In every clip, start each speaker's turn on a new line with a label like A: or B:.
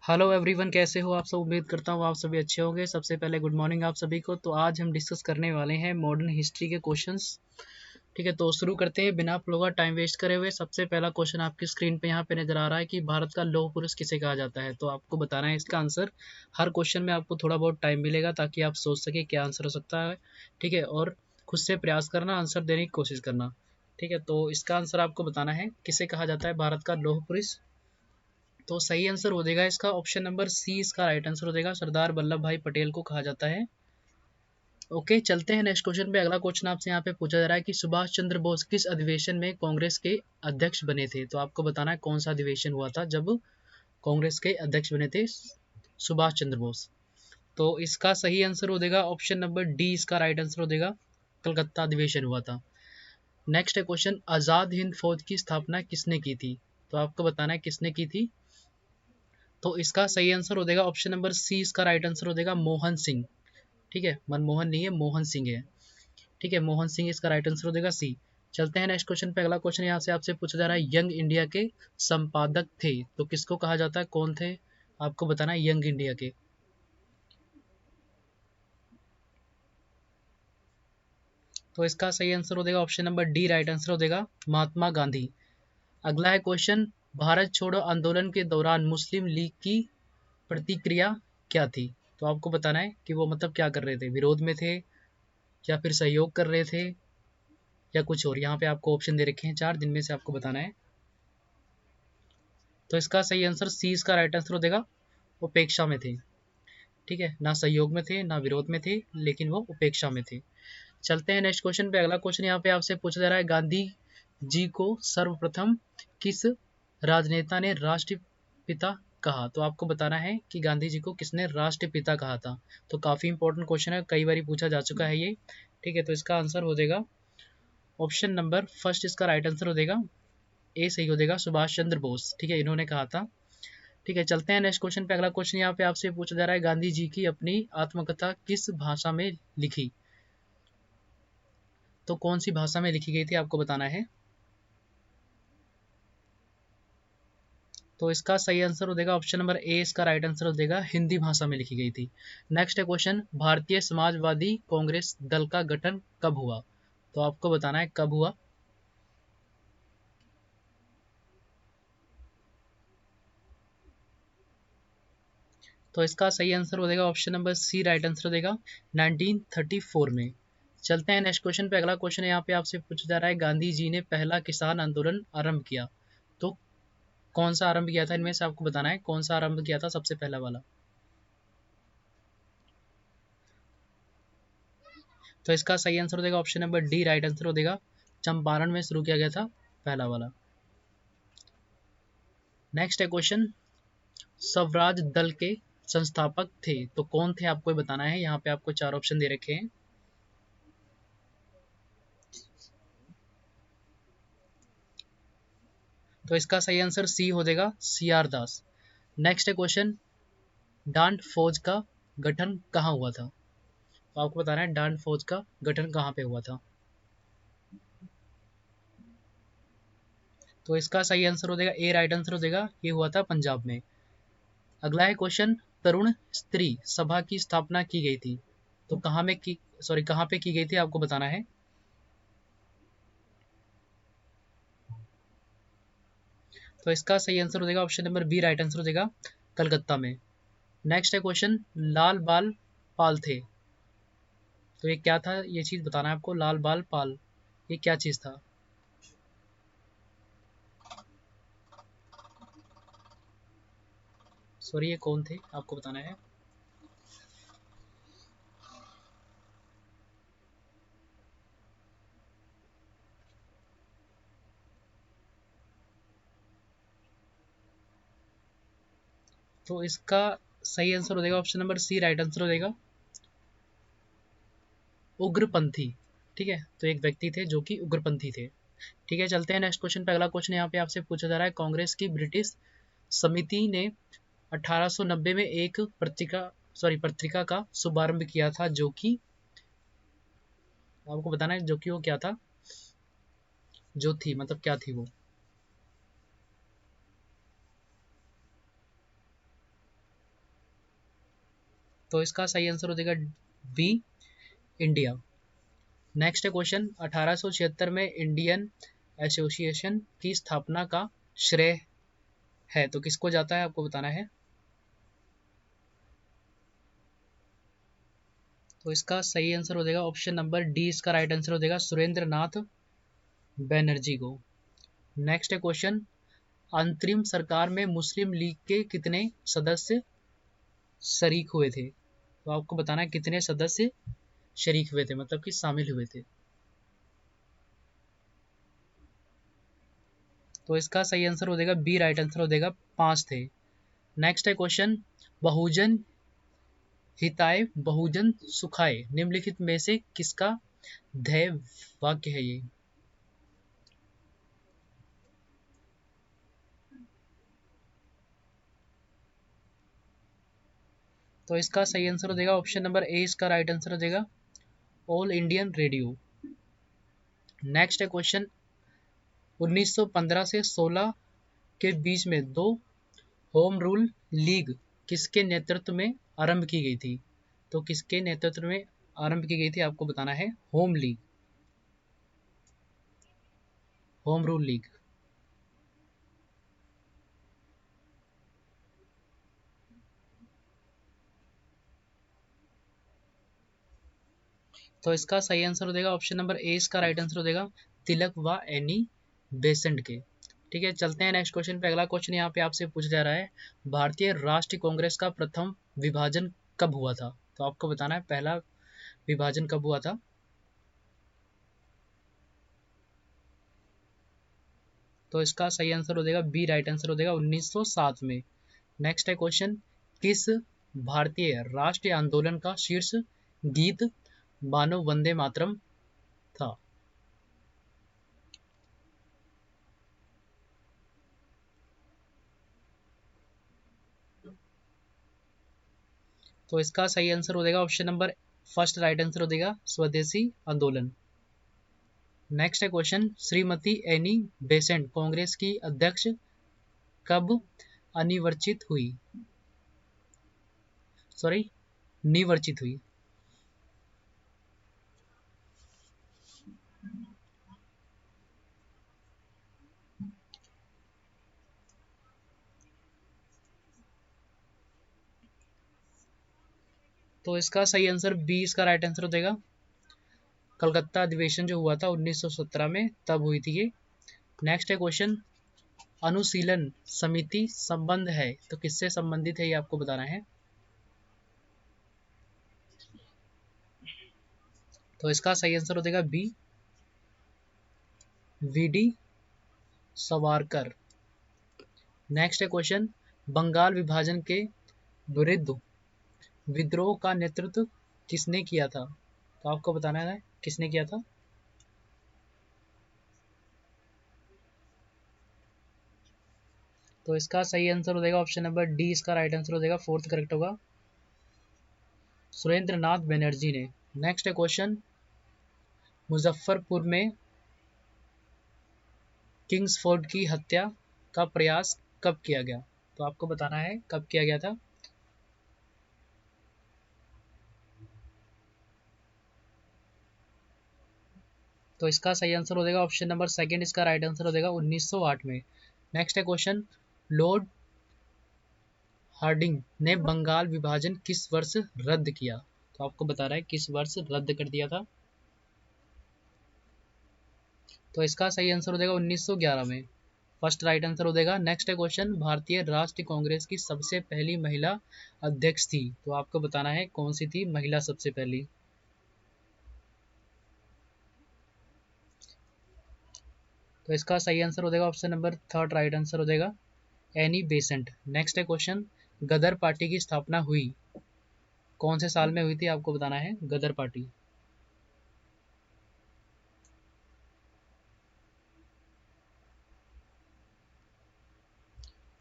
A: Hello everyone, कैसे हो आप सब। उम्मीद करता हूँ आप सभी अच्छे होंगे। सबसे पहले गुड मॉर्निंग आप सभी को। तो आज हम डिस्कस करने वाले हैं मॉडर्न हिस्ट्री के क्वेश्चंस। ठीक है, तो शुरू करते हैं बिना आप लोगों का टाइम वेस्ट करे हुए। सबसे पहला क्वेश्चन आपकी स्क्रीन पे यहाँ पे नजर आ रहा है कि भारत का लौह पुरुष किसे कहा जाता है। तो आपको बताना है इसका आंसर। हर क्वेश्चन में आपको थोड़ा बहुत टाइम मिलेगा ताकि आप सोच सके क्या आंसर हो सकता है। ठीक है, और खुद से प्रयास करना, आंसर देने की कोशिश करना। ठीक है, तो इसका आंसर आपको बताना है किसे कहा जाता है भारत का लौह पुरुष। तो सही आंसर हो जाएगा इसका ऑप्शन नंबर सी, इसका राइट आंसर हो जाएगा। सरदार वल्लभ भाई पटेल को कहा जाता है। ओके, चलते हैं नेक्स्ट क्वेश्चन पे। अगला क्वेश्चन आपसे यहाँ पे पूछा जा रहा है कि सुभाष चंद्र बोस किस अधिवेशन में कांग्रेस के अध्यक्ष बने थे। तो आपको बताना है कौन सा अधिवेशन हुआ था जब कांग्रेस के अध्यक्ष बने थे सुभाष चंद्र बोस। तो इसका सही आंसर हो जाएगा ऑप्शन नंबर डी, इसका राइट आंसर हो जाएगा। कलकत्ता अधिवेशन हुआ था। नेक्स्ट है क्वेश्चन, आजाद हिंद फौज की स्थापना किसने की थी। तो आपको बताना है किसने की थी। तो इसका सही आंसर हो जाएगा ऑप्शन नंबर सी, इसका राइट आंसर हो जाएगा मोहन सिंह। ठीक है, मनमोहन नहीं है, मोहन सिंह है। ठीक है, मोहन सिंह इसका राइट आंसर हो जाएगा सी। चलते हैं नेक्स्ट क्वेश्चन पे। अगला क्वेश्चन यहाँ से आपसे पूछा जा रहा है, यंग इंडिया के संपादक थे तो किसको कहा जाता है, कौन थे। आपको बताना है यंग इंडिया के। तो इसका सही आंसर हो जाएगा option number D, right answer हो जाएगा महात्मा गांधी। अगला है क्वेश्चन, भारत छोड़ो आंदोलन के दौरान मुस्लिम लीग की प्रतिक्रिया क्या थी। तो आपको बताना है कि वो मतलब क्या कर रहे थे, विरोध में थे या फिर सहयोग कर रहे थे या कुछ और। यहाँ पे आपको ऑप्शन दे रखे हैं चार, दिन में से आपको बताना है। तो इसका सही आंसर सी, इसका राइट आंसर हो जाएगा उपेक्षा में थे। ठीक है, ना सहयोग में थे ना विरोध में थे, लेकिन वो उपेक्षा में थे। चलते हैं नेक्स्ट क्वेश्चन पे। अगला क्वेश्चन यहाँ पे आपसे पूछा जा रहा है, गांधी जी को सर्वप्रथम किस राजनेता ने राष्ट्रपिता कहा। तो आपको बताना है कि गांधी जी को किसने राष्ट्रपिता कहा था। तो काफी इंपॉर्टेंट क्वेश्चन है, कई बार पूछा जा चुका है ये। ठीक है, तो इसका आंसर हो जाएगा ऑप्शन नंबर फर्स्ट, इसका राइट आंसर हो जाएगा ए, सही हो जाएगा सुभाष चंद्र बोस। ठीक है, इन्होंने कहा था। ठीक है, चलते हैं नेक्स्ट क्वेश्चन पे। अगला क्वेश्चन यहाँ पे आपसे पूछा जा रहा है, गांधी जी की अपनी आत्मकथा किस भाषा में लिखी। तो कौन सी भाषा में लिखी गई थी आपको बताना है। तो इसका सही आंसर हो जाएगा ऑप्शन नंबर ए, इसका राइट आंसर हो जाएगा हिंदी भाषा में लिखी गई थी। नेक्स्ट है क्वेश्चन, भारतीय समाजवादी कांग्रेस दल का गठन कब हुआ। तो आपको बताना है कब हुआ। तो इसका सही आंसर हो जाएगा option number C, right answer हो जाएगा 1934 में। चलते हैं नेक्स्ट क्वेश्चन पे। अगला क्वेश्चन यहाँ पे आपसे पूछा जा रहा है, गांधी जी ने पहला किसान आंदोलन आरंभ किया तो कौन सा आरंभ किया था, इनमें से आपको बताना है कौन सा आरंभ किया था सबसे पहला वाला। तो इसका सही आंसर हो जाएगा option number D, right answer हो जाएगा चंपारण में शुरू किया गया था पहला वाला। नेक्स्ट है क्वेश्चन, स्वराज दल के संस्थापक थे तो कौन थे, आपको बताना है। यहाँ पे आपको चार ऑप्शन दे रखे हैं। तो इसका सही आंसर सी हो जाएगा सी आर दास। नेक्स्ट है क्वेश्चन, डांड फौज का गठन कहाँ हुआ था। तो आपको बताना है डांड फौज का गठन कहाँ पे हुआ था। तो इसका सही आंसर हो जाएगा ए, राइट आंसर हो जाएगा, ये हुआ था पंजाब में। अगला है क्वेश्चन, तरुण स्त्री सभा की स्थापना की गई थी तो कहाँ में की, सॉरी कहाँ पे की गई थी, आपको बताना है। तो इसका सही आंसर हो जाएगा option number B, right answer हो जाएगा कलकत्ता में। नेक्स्ट है क्वेश्चन, लाल बाल पाल थे तो ये क्या था, ये चीज बताना है आपको। लाल बाल पाल ये क्या चीज था। सॉरी, ये कौन थे आपको बताना है। तो इसका सही आंसर हो जाएगा option number C, right answer हो जाएगा उग्रपंथी। ठीक है, तो एक व्यक्ति थे जो कि उग्रपंथी थे। ठीक है, चलते हैं नेक्स्ट क्वेश्चन पे। अगला क्वेश्चन यहाँ पे आपसे पूछा जा रहा है, कांग्रेस की ब्रिटिश समिति ने 1890 में एक पत्रिका का शुभारंभ किया था जो कि, आपको बताना है जो कि वो क्या था, जो थी मतलब क्या थी वो। तो इसका सही आंसर हो जाएगा बी, इंडिया। नेक्स्ट क्वेश्चन, 1876 में इंडियन एसोसिएशन की स्थापना का श्रेय है तो किसको जाता है, आपको बताना है। तो इसका सही आंसर हो जाएगा ऑप्शन नंबर डी, इसका राइट आंसर हो जाएगा सुरेंद्र नाथ बनर्जी को। नेक्स्ट क्वेश्चन, अंतरिम सरकार में मुस्लिम लीग के कितने सदस्य शरीक हुए थे, तो आपको बताना है कितने सदस्य शरीक हुए थे, मतलब कि शामिल हुए थे। तो इसका सही आंसर हो जाएगा बी, राइट आंसर हो जाएगा 5 थे। नेक्स्ट है क्वेश्चन, बहुजन हिताय बहुजन सुखाय निम्नलिखित में से किसका ध्येय वाक्य है ये। तो इसका सही आंसर हो जाएगा ऑप्शन नंबर ए, इसका राइट आंसर हो जाएगा ऑल इंडियन रेडियो। नेक्स्ट है क्वेश्चन, 1915 से 16 के बीच में दो होम रूल लीग किसके नेतृत्व में आरंभ की गई थी, तो किसके नेतृत्व में आरंभ की गई थी, आपको बताना है। Home league, home rule league. तो इसका सही आंसर हो जाएगा ऑप्शन नंबर ए, इसका राइट आंसर हो जाएगा तिलक व एनी बेसेंट के। ठीक है, चलते हैं नेक्स्ट क्वेश्चन पे। अगला क्वेश्चन यहाँ पे आपसे पूछा जा रहा है, भारतीय राष्ट्रीय कांग्रेस का प्रथम विभाजन कब हुआ था, तो आपको बताना है पहला विभाजन कब हुआ था। तो इसका सही आंसर हो जाएगा बी, राइट आंसर हो जाएगा 1907 में। नेक्स्ट है क्वेश्चन, किस भारतीय राष्ट्रीय आंदोलन का शीर्ष गीत मानव वंदे मातरम था। तो इसका सही आंसर हो जाएगा option number first, right answer हो जाएगा स्वदेशी आंदोलन। नेक्स्ट है question, Shrimati Annie Besant Congress की अध्यक्ष कब अनिर्वाचित हुई, सॉरी निर्वाचित हुई। तो इसका सही आंसर बी, इसका राइट आंसर हो जाएगा कलकत्ता अधिवेशन जो हुआ था 1917 में, तब हुई थी ये। नेक्स्ट है क्वेश्चन, अनुशीलन समिति संबंध है तो किससे संबंधित है, ये आपको बताना है। तो इसका सही आंसर हो जाएगा B, V D Savarkar. Next है क्वेश्चन, बंगाल विभाजन के विरुद्ध विद्रोह का नेतृत्व किसने किया था, तो आपको बताना है किसने किया था। तो इसका सही आंसर हो जाएगा ऑप्शन नंबर डी, इसका राइट आंसर हो जाएगा फोर्थ करेक्ट होगा, सुरेंद्र नाथ बनर्जी ने। नेक्स्ट है क्वेश्चन, मुजफ्फरपुर में किंग्सफोर्ड की हत्या का प्रयास कब किया गया, तो आपको बताना है कब किया गया था। तो इसका सही आंसर हो जाएगा ऑप्शन नंबर सेकंड, इसका राइट आंसर हो जाएगा 1908 में। नेक्स्ट है क्वेश्चन, लॉर्ड हार्डिंग ने बंगाल विभाजन किस वर्ष रद्द किया, तो आपको बता रहा है किस वर्ष रद्द कर दिया था। तो इसका सही आंसर हो जाएगा 1911 में, फर्स्ट राइट आंसर हो जाएगा। नेक्स्ट है क्वेश्चन, भारतीय राष्ट्रीय कांग्रेस की सबसे पहली महिला अध्यक्ष थी, तो आपको बताना है कौन सी थी महिला सबसे पहली। तो इसका सही आंसर हो जाएगा option number third, right answer हो जाएगा एनी बेसेंट। नेक्स्ट है क्वेश्चन, गदर पार्टी की स्थापना हुई कौन से साल में हुई थी, आपको बताना है गदर पार्टी।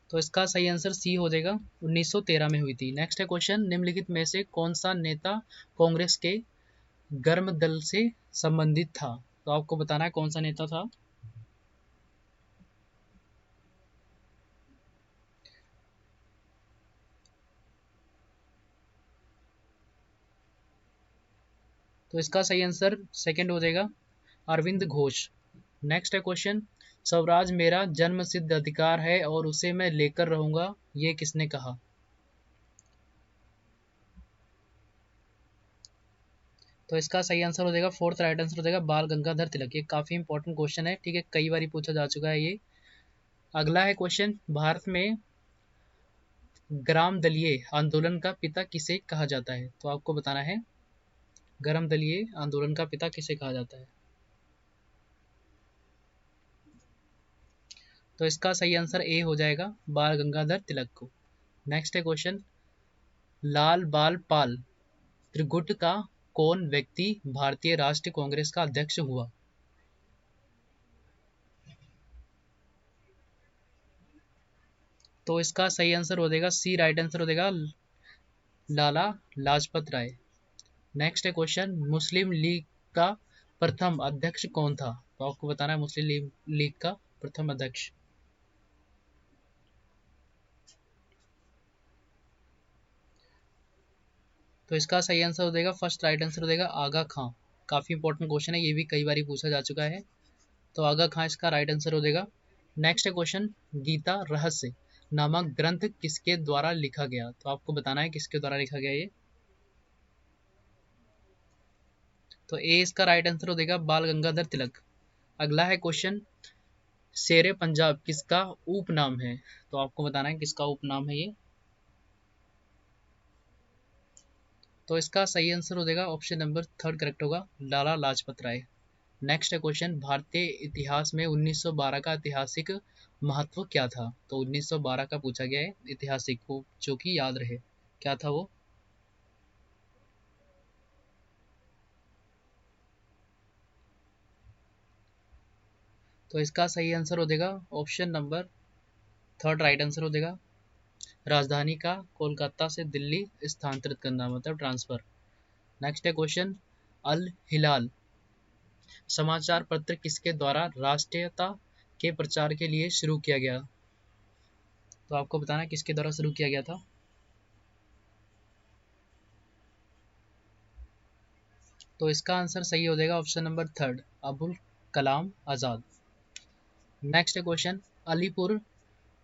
A: तो इसका सही आंसर सी हो जाएगा 1913 में हुई थी। नेक्स्ट है क्वेश्चन, निम्नलिखित में से कौन सा नेता कांग्रेस के गर्म दल से संबंधित था, तो आपको बताना है कौन सा नेता था। तो इसका सही आंसर सेकंड हो जाएगा अरविंद घोष। नेक्स्ट है क्वेश्चन, स्वराज मेरा जन्म सिद्ध अधिकार है और उसे मैं लेकर रहूंगा, ये किसने कहा? तो इसका सही आंसर हो जाएगा, फोर्थ राइट आंसर हो जाएगा बाल गंगाधर तिलक। ये काफी इंपॉर्टेंट क्वेश्चन है, ठीक है, कई बार पूछा जा चुका है ये। अगला है क्वेश्चन, भारत में ग्राम दलीय आंदोलन का पिता किसे कहा जाता है? तो आपको बताना है ग्राम दलीय आंदोलन का पिता किसे कहा जाता है। तो इसका सही आंसर ए हो जाएगा बाल गंगाधर तिलक को। नेक्स्ट है क्वेश्चन, लाल बाल पाल त्रिगुट का कौन व्यक्ति भारतीय राष्ट्रीय कांग्रेस का अध्यक्ष हुआ? तो इसका सही आंसर हो जाएगा सी, राइट आंसर हो जाएगा लाला लाजपत राय। नेक्स्ट है क्वेश्चन, मुस्लिम लीग का प्रथम अध्यक्ष कौन था? तो आपको बताना है मुस्लिम लीग का प्रथम अध्यक्ष। तो इसका सही आंसर हो जाएगा फर्स्ट राइट आंसर हो जाएगा आगा खां। काफी इंपॉर्टेंट क्वेश्चन है, ये भी कई बार पूछा जा चुका है। तो आगा खां इसका राइट आंसर हो जाएगा। नेक्स्ट है क्वेश्चन, गीता रहस्य नामक ग्रंथ किसके द्वारा लिखा गया? तो आपको बताना है किसके द्वारा लिखा गया ये। तो ए इसका राइट आंसर हो जाएगा बाल गंगाधर तिलक। अगला है क्वेश्चन, शेरे पंजाब किसका उपनाम है? तो आपको बताना है किसका उपनाम है ये। तो इसका सही आंसर हो जाएगा ऑप्शन नंबर थर्ड करेक्ट होगा, लाला लाजपत राय। नेक्स्ट है क्वेश्चन, भारतीय इतिहास में 1912 का ऐतिहासिक महत्व क्या था? तो 1912 का पूछा गया है ऐतिहासिक को, जो कि याद रहे क्या था वो। तो इसका सही आंसर हो जाएगा option number third right answer हो जाएगा, राजधानी का कोलकाता से दिल्ली स्थानांतरित करना, मतलब ट्रांसफर। नेक्स्ट है क्वेश्चन, अल हिलाल समाचार पत्र किसके द्वारा राष्ट्रीयता के प्रचार के लिए शुरू किया गया? तो आपको बताना है किसके द्वारा शुरू किया गया था। तो इसका आंसर सही हो जाएगा option number third, Abul Kalam Azad. Next question, Alipur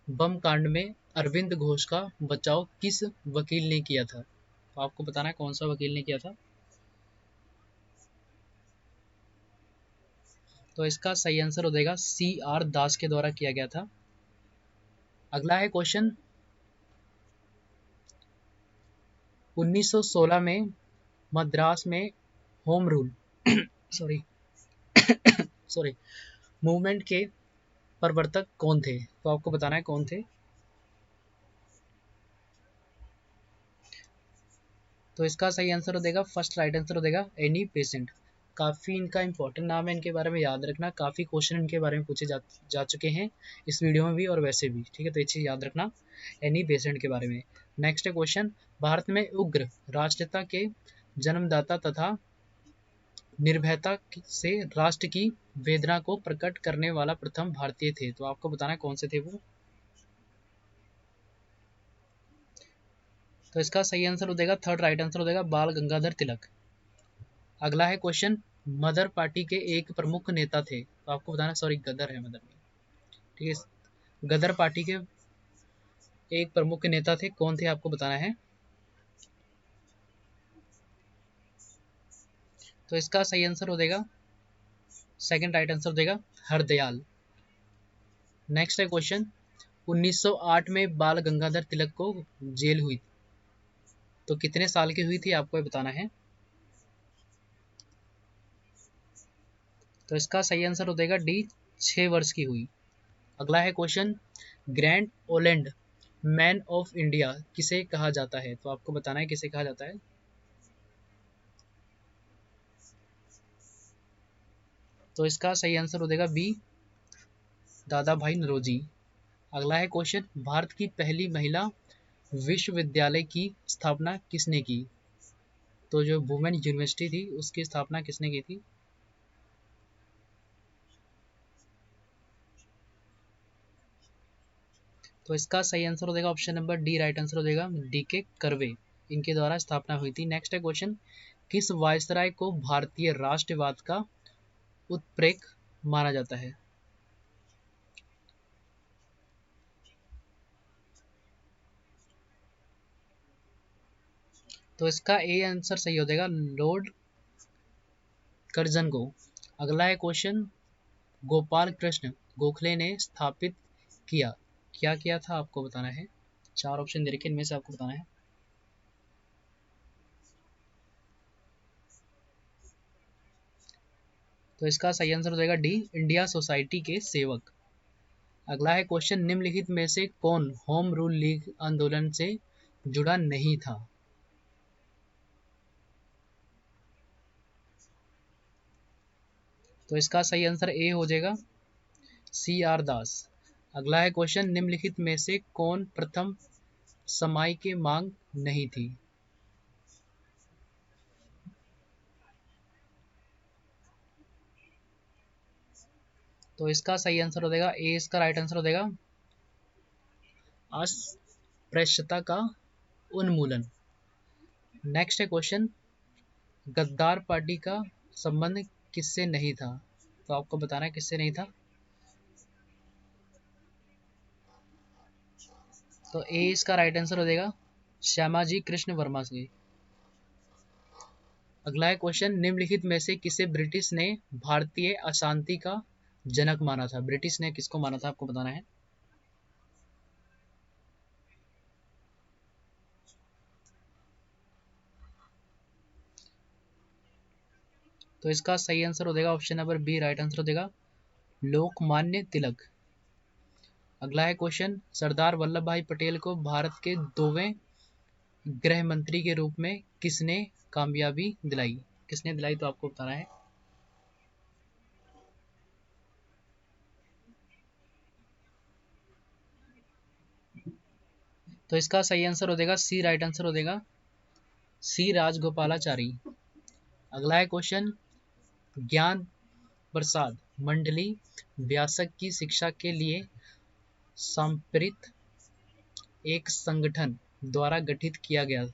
A: बम कांड में अरविंद घोष का बचाव किस वकील ने किया था? तो आपको बताना है कौन सा वकील ने किया था। तो इसका सही आंसर हो जाएगा सी आर दास के द्वारा किया गया था। अगला है क्वेश्चन, 1916 में मद्रास में home rule sorry sorry movement के प्रवर्तक कौन थे? तो आपको बताना है कौन थे। तो इसका सही आंसर हो जाएगा फर्स्ट राइट आंसर हो जाएगा एनी पेशेंट। काफ़ी इनका इंपॉर्टेंट नाम है, इनके बारे में याद रखना, काफ़ी क्वेश्चन इनके बारे में पूछे जा चुके हैं इस वीडियो में भी और वैसे भी, ठीक है, तो ये चीज़ याद रखना एनी पेशेंट के बारे में। नेक्स्ट क्वेश्चन, भारत में उग्र राष्ट्रीयता के जन्मदाता तथा निर्भयता से राष्ट्र की वेदना को प्रकट करने वाला प्रथम भारतीय थे? तो आपको बताना है कौन से थे वो। तो इसका सही आंसर हो जाएगा थर्ड राइट आंसर हो जाएगा बाल गंगाधर तिलक। अगला है क्वेश्चन, मदर पार्टी के एक प्रमुख नेता थे? तो आपको बताना, सॉरी गदर है मदर में, ठीक है, गदर पार्टी के एक प्रमुख नेता थे, कौन थे आपको बताना है। तो इसका सही आंसर हो जाएगा सेकंड राइट आंसर हो जाएगा हरदयाल। नेक्स्ट है क्वेश्चन, 1908 में बाल गंगाधर तिलक को जेल हुई, तो कितने साल की हुई थी आपको ये बताना है। तो इसका सही आंसर हो जाएगा डी, 6 वर्ष की हुई। अगला है question, grand Holland man of India किसे कहा जाता है? तो आपको बताना है किसे कहा जाता है। तो इसका सही आंसर हो जाएगा बी, दादा भाई नरोजी। अगला है क्वेश्चन, भारत की पहली महिला विश्वविद्यालय की स्थापना किसने की? तो जो वुमेन यूनिवर्सिटी थी उसकी स्थापना किसने की थी। तो इसका सही आंसर हो जाएगा option number D, right answer हो जाएगा डी के करवे, इनके द्वारा स्थापना हुई थी। नेक्स्ट है क्वेश्चन, किस वायसराय को भारतीय राष्ट्रवाद का उत्प्रेरक माना जाता है? तो इसका ए आंसर सही हो जाएगा, लॉर्ड कर्जन को। अगला है क्वेश्चन, गोपाल कृष्ण गोखले ने स्थापित किया, क्या किया था आपको बताना है। चार ऑप्शन दे रखे, इनमें से आपको बताना है। तो इसका सही आंसर हो जाएगा डी, इंडिया सोसाइटी के सेवक। अगला है क्वेश्चन, निम्नलिखित में से कौन होम रूल लीग आंदोलन से जुड़ा नहीं था? तो इसका सही आंसर ए हो जाएगा, सी आर दास। अगला है क्वेश्चन, निम्नलिखित में से कौन प्रथम समाई की मांग नहीं थी? तो इसका सही आंसर हो जाएगा ए, इसका राइट आंसर हो जाएगा अस्पृश्यता का उन्मूलन। नेक्स्ट है क्वेश्चन, गद्दार पार्टी का संबंध किससे नहीं था? तो आपको बताना है किससे नहीं था। तो ए इसका राइट आंसर हो जाएगा श्यामाजी कृष्ण वर्मा से। अगला है क्वेश्चन, निम्नलिखित में से किसे ब्रिटिश ने भारतीय अशांति का जनक माना था? ब्रिटिश ने किसको माना था, आपको बताना है। तो इसका सही आंसर हो जाएगा option number B, right answer हो जाएगा लोकमान्य तिलक। अगला है क्वेश्चन, सरदार वल्लभ भाई पटेल को भारत के 2वें गृह मंत्री के रूप में किसने कामयाबी दिलाई? किसने दिलाई, तो आपको बताना है। तो इसका सही आंसर हो जाएगा सी, राइट आंसर हो जाएगा सी राजगोपालाचारी। अगला है क्वेश्चन, ज्ञान प्रसाद मंडली व्यासक की शिक्षा के लिए समर्पित एक संगठन द्वारा गठित किया गया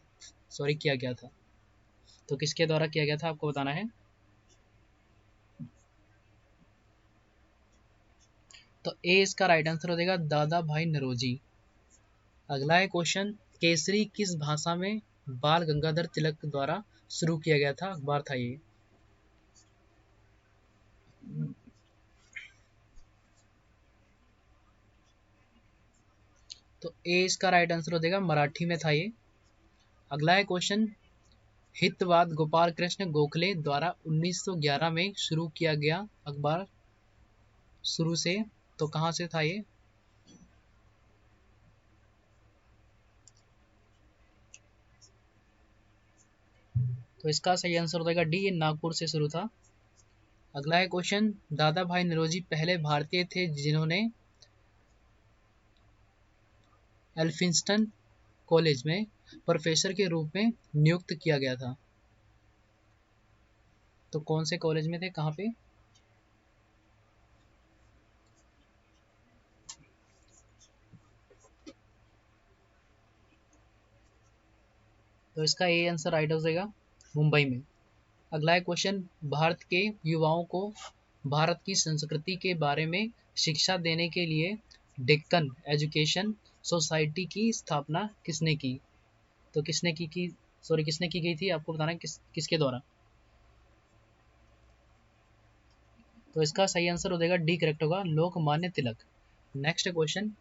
A: था। तो किसके द्वारा किया गया था, आपको बताना है। तो ए इसका राइट आंसर हो जाएगा दादा भाई नरोजी। अगला है क्वेश्चन, केसरी किस भाषा में बाल गंगाधर तिलक द्वारा शुरू किया गया था अखबार था ये? तो ए इसका राइट आंसर हो जाएगा मराठी में था ये। अगला है क्वेश्चन, हितवाद गोपाल कृष्ण गोखले द्वारा 1911 में शुरू किया गया अखबार शुरू से तो कहाँ से था ये? तो इसका सही आंसर हो जाएगा डी, ये नागपुर से शुरू था। अगला है क्वेश्चन, दादा भाई नौरोजी पहले भारतीय थे जिन्होंने एल्फिंस्टन कॉलेज में प्रोफेसर के रूप में नियुक्त किया गया था। तो कौन से कॉलेज में थे, कहाँ पे? तो इसका ए आंसर राइट हो जाएगा मुंबई में। अगला है क्वेश्चन, भारत के युवाओं को भारत की संस्कृति के बारे में शिक्षा देने के लिए डेक्कन एजुकेशन सोसाइटी की स्थापना किसने की? तो किसने की गई थी, आपको बताना है किसके द्वारा। तो इसका सही आंसर हो जाएगा डी, करेक्ट होगा लोकमान्य तिलक। नेक्स्ट क्वेश्चन,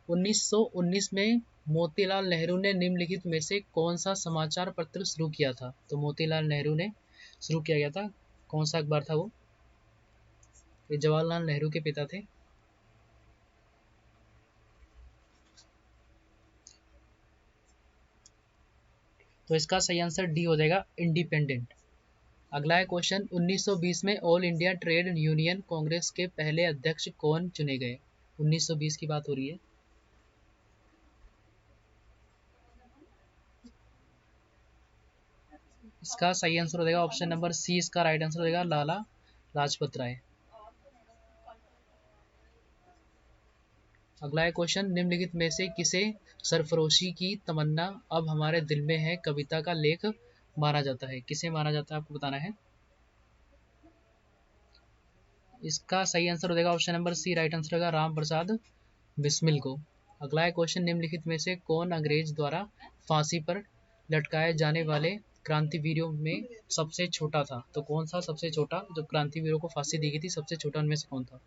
A: 1919 में मोतीलाल नेहरू ने निम्नलिखित में से कौन सा समाचार पत्र शुरू किया था? तो मोतीलाल नेहरू ने शुरू किया गया था, कौन सा अखबार था वो? ये जवाहरलाल नेहरू के पिता थे। तो इसका सही आंसर डी हो जाएगा इंडिपेंडेंट। अगला है क्वेश्चन, 1920 में all India trade union Congress के पहले अध्यक्ष कौन चुने गए? 1920 की बात हो रही है। इसका सही आंसर हो जाएगा ऑप्शन नंबर सी, इसका राइट आंसर हो जाएगा लाला लाजपत राय। अगला है क्वेश्चन, निम्नलिखित में से किसे सरफरोशी की तमन्ना अब हमारे दिल में है कविता का लेख मारा जाता है? किसे मारा जाता है आपको बताना है। इसका सही आंसर हो जाएगा option number C, right answer होगा राम प्रसाद बिस्मिल को। अगला है क्वेश्चन, निम्नलिखित में से कौन अंग्रेज द्वारा फांसी पर लटकाए जाने वाले क्रांतिवीरों में सबसे छोटा था? तो कौन सा सबसे छोटा, जो क्रांतिवीरों को फांसी दी गई थी सबसे छोटा उनमें से कौन था?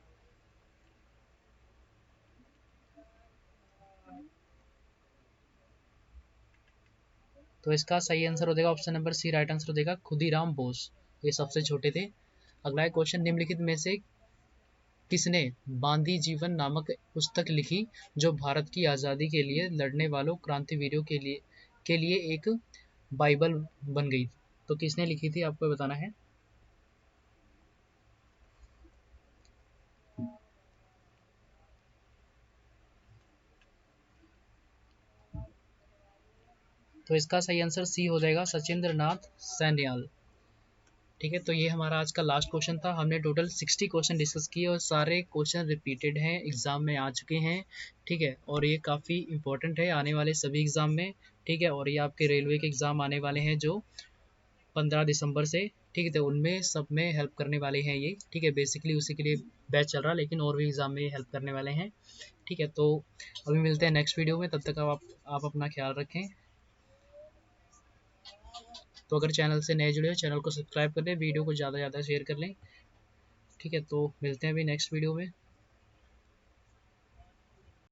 A: तो इसका सही आंसर हो जाएगा option number C, right answer हो जाएगा खुदीराम बोस। ये सबसे छोटे थे। अगला है क्वेश्चन, निम्नलिखित में से किसने बांदी जीवन नामक पुस्तक लिखी जो भारत की आज़ादी के लिए लड़ने वालों क्रांतिवीरों के लिए एक बाइबल बन गई? तो किसने लिखी थी आपको बताना है। तो इसका सही आंसर सी हो जाएगा सचिंद्र नाथ सैन्याल। ठीक है, तो ये हमारा आज का लास्ट क्वेश्चन था। हमने टोटल 60 क्वेश्चन डिस्कस किए और सारे क्वेश्चन रिपीटेड हैं, एग्जाम में आ चुके हैं। ठीक है, और ये काफ़ी इंपॉर्टेंट है आने वाले सभी एग्जाम में। ठीक है, और ये आपके रेलवे के एग्जाम आने वाले हैं जो 15 दिसंबर से। ठीक है, तो उनमें सब में हेल्प करने वाले हैं ये। ठीक है, बेसिकली उसी के लिए बैच चल रहा है, लेकिन और भी एग्जाम में हेल्प करने वाले हैं। ठीक है, तो अभी मिलते हैं नेक्स्ट वीडियो में, तब तक आप अपना ख्याल रखें। तो अगर चैनल से नए जुड़े हो, चैनल को सब्सक्राइब कर लें, वीडियो को ज़्यादा से ज़्यादा शेयर कर लें। ठीक है, तो मिलते हैं अभी नेक्स्ट वीडियो में।